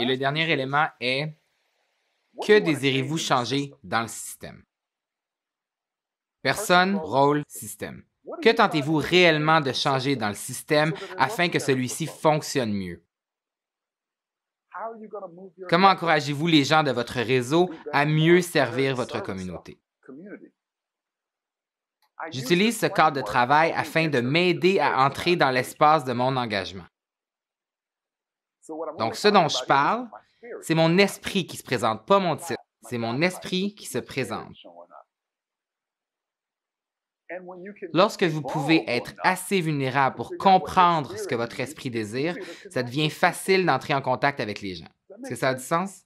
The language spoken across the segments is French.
Et le dernier élément est que désirez-vous changer dans le système? Personne, rôle, système. Que tentez-vous réellement de changer dans le système afin que celui-ci fonctionne mieux? Comment encouragez-vous les gens de votre réseau à mieux servir votre communauté? J'utilise ce cadre de travail afin de m'aider à entrer dans l'espace de mon engagement. Donc, ce dont je parle, c'est mon esprit qui se présente, pas mon titre. C'est mon esprit qui se présente. Lorsque vous pouvez être assez vulnérable pour comprendre ce que votre esprit désire, ça devient facile d'entrer en contact avec les gens. Est-ce que ça a du sens?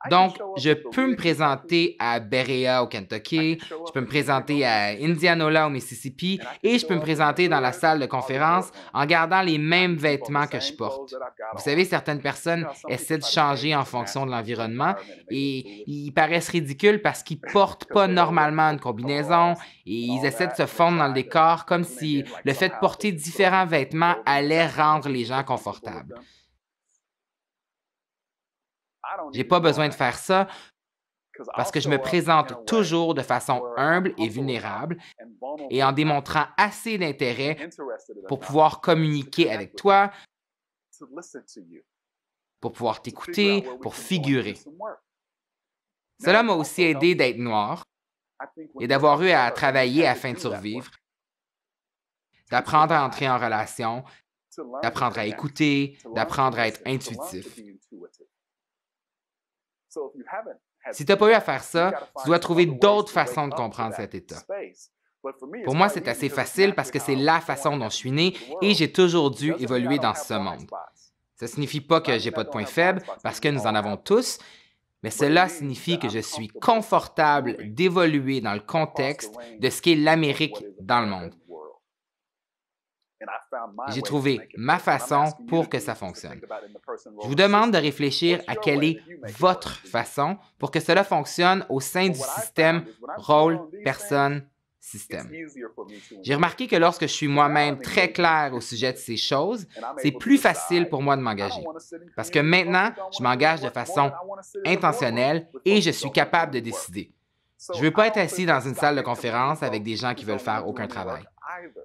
Donc, je peux me présenter à Berea au Kentucky, je peux me présenter à Indianola au Mississippi et je peux me présenter dans la salle de conférence en gardant les mêmes vêtements que je porte. Vous savez, certaines personnes essaient de changer en fonction de l'environnement et ils paraissent ridicules parce qu'ils ne portent pas normalement une combinaison et ils essaient de se fondre dans le décor comme si le fait de porter différents vêtements allait rendre les gens confortables. J'ai pas besoin de faire ça parce que je me présente toujours de façon humble et vulnérable et en démontrant assez d'intérêt pour pouvoir communiquer avec toi, pour pouvoir t'écouter, pour figurer. Cela m'a aussi aidé d'être noir et d'avoir eu à travailler afin de survivre, d'apprendre à entrer en relation, d'apprendre à écouter, d'apprendre à être intuitif. Si tu n'as pas eu à faire ça, tu dois trouver d'autres façons de comprendre cet état. Pour moi, c'est assez facile parce que c'est la façon dont je suis né et j'ai toujours dû évoluer dans ce monde. Ça ne signifie pas que je n'ai pas de points faibles parce que nous en avons tous, mais cela signifie que je suis confortable d'évoluer dans le contexte de ce qu'est l'Amérique dans le monde. J'ai trouvé ma façon pour que ça fonctionne. Je vous demande de réfléchir à quelle est votre façon pour que cela fonctionne au sein du système rôle, personne, système. J'ai remarqué que lorsque je suis moi-même très clair au sujet de ces choses, c'est plus facile pour moi de m'engager. Parce que maintenant, je m'engage de façon intentionnelle et je suis capable de décider. Je ne veux pas être assis dans une salle de conférence avec des gens qui ne veulent faire aucun travail.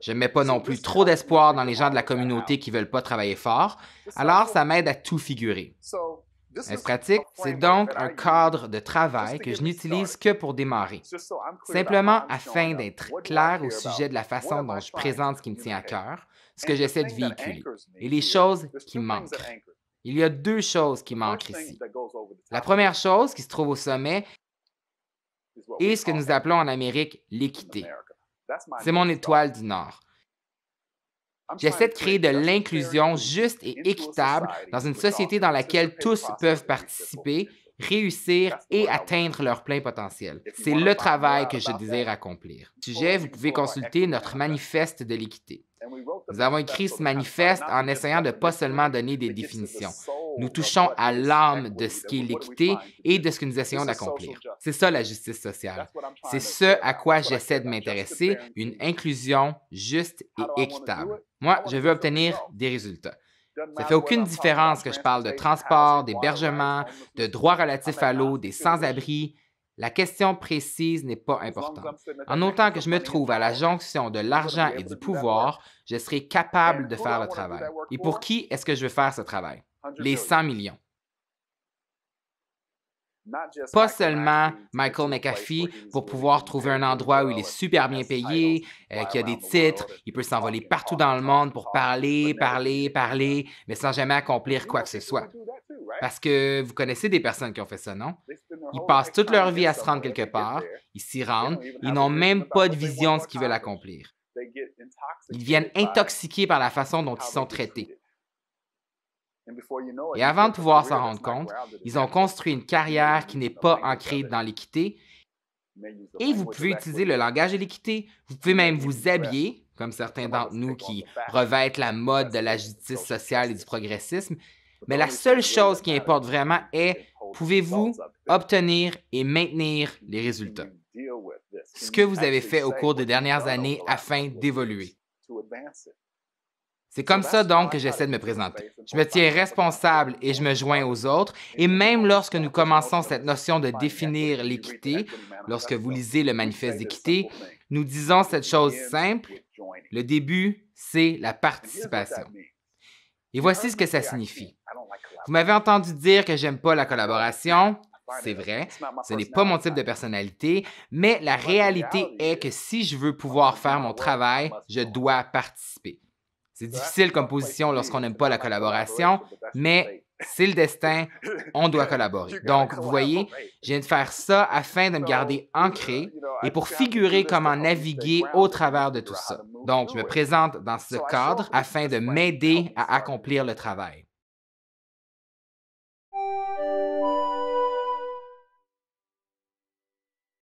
Je ne mets pas non plus trop d'espoir dans les gens de la communauté qui ne veulent pas travailler fort, alors ça m'aide à tout figurer. Est-ce pratique? C'est donc un cadre de travail que je n'utilise que pour démarrer, simplement afin d'être clair au sujet de la façon dont je présente ce qui me tient à cœur, ce que j'essaie de véhiculer, et les choses qui me manquent. Il y a deux choses qui manquent ici. La première chose qui se trouve au sommet est ce que nous appelons en Amérique l'équité. C'est mon étoile du Nord. J'essaie de créer de l'inclusion juste et équitable dans une société dans laquelle tous peuvent participer, réussir et atteindre leur plein potentiel. C'est le travail que je désire accomplir. Sujet, vous pouvez consulter notre manifeste de l'équité. Nous avons écrit ce manifeste en essayant de pas seulement donner des définitions. Nous touchons à l'âme de ce qu'est l'équité et de ce que nous essayons d'accomplir. C'est ça la justice sociale. C'est ce à quoi j'essaie de m'intéresser, une inclusion juste et équitable. Moi, je veux obtenir des résultats. Ça ne fait aucune différence que je parle de transport, d'hébergement, de droits relatifs à l'eau, des sans-abri. La question précise n'est pas importante. En autant que je me trouve à la jonction de l'argent et du pouvoir, je serai capable de faire le travail. Et pour qui est-ce que je veux faire ce travail? Les 100 millions. Pas seulement Michael McAfee pour pouvoir trouver un endroit où il est super bien payé, qui a des titres, il peut s'envoler partout dans le monde pour parler, mais sans jamais accomplir quoi que ce soit. Parce que vous connaissez des personnes qui ont fait ça, non? Ils passent toute leur vie à se rendre quelque part, ils s'y rendent, ils n'ont même pas de vision de ce qu'ils veulent accomplir. Ils deviennent intoxiqués par la façon dont ils sont traités. Et avant de pouvoir s'en rendre compte, ils ont construit une carrière qui n'est pas ancrée dans l'équité. Et vous pouvez utiliser le langage de l'équité. Vous pouvez même vous habiller, comme certains d'entre nous qui revêtent la mode de la justice sociale et du progressisme. Mais la seule chose qui importe vraiment est, pouvez-vous obtenir et maintenir les résultats? Ce que vous avez fait au cours des dernières années afin d'évoluer. C'est comme ça donc que j'essaie de me présenter. Je me tiens responsable et je me joins aux autres. Et même lorsque nous commençons cette notion de définir l'équité, lorsque vous lisez le manifeste d'équité, nous disons cette chose simple, le début, c'est la participation. Et voici ce que ça signifie. Vous m'avez entendu dire que j'aime pas la collaboration. C'est vrai, ce n'est pas mon type de personnalité, mais la réalité est que si je veux pouvoir faire mon travail, je dois participer. C'est difficile comme position lorsqu'on n'aime pas la collaboration, mais c'est le destin, on doit collaborer. Donc, vous voyez, je viens de faire ça afin de me garder ancré et pour figurer comment naviguer au travers de tout ça. Donc, je me présente dans ce cadre afin de m'aider à accomplir le travail.